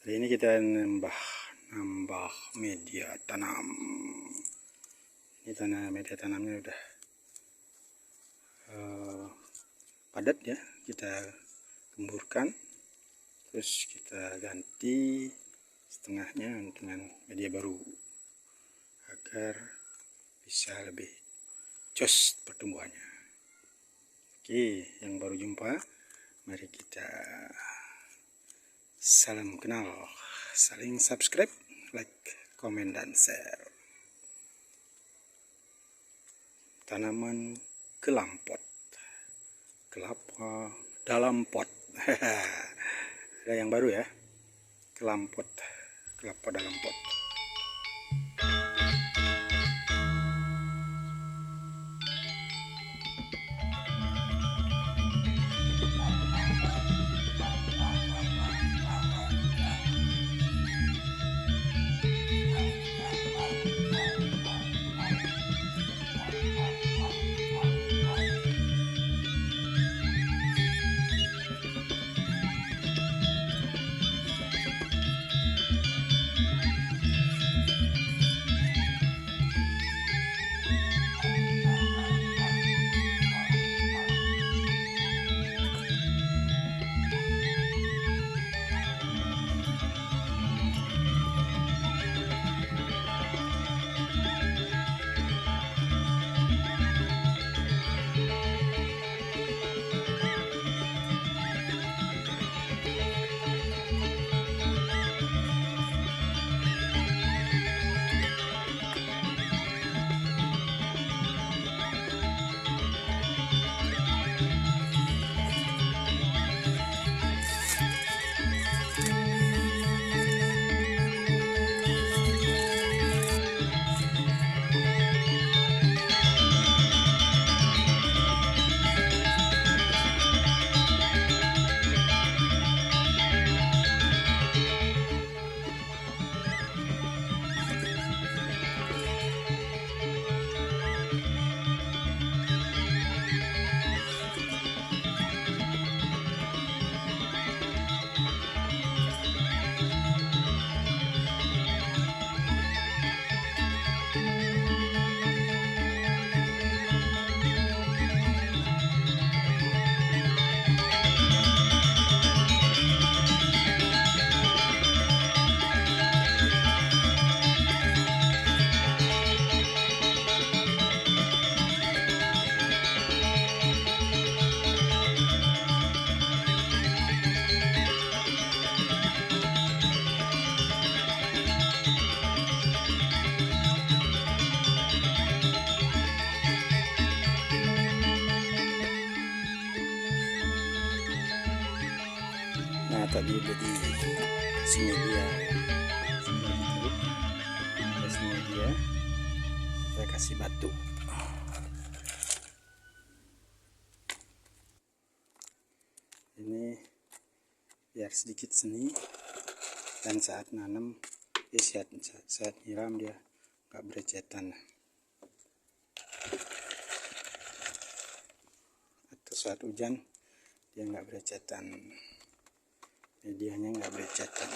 Hari ini kita nambah media tanam. Ini media tanamnya udah padat ya, kita gemburkan, terus kita ganti setengahnya dengan media baru agar bisa lebih jos pertumbuhannya. Oke, yang baru jumpa, mari kita salam kenal, saling subscribe, like, komen, dan share. Tanaman kelampot, kelapa dalam pot. Ada yang baru ya, kelampot, kelapa dalam pot. Nah, tadi udah dikasih media, kasih media, kita kasih batu. Ini biar sedikit seni, dan saat nanam, saat nyiram dia nggak berecetan, atau saat hujan dia nggak berecetan. Medianya nggak berecetan.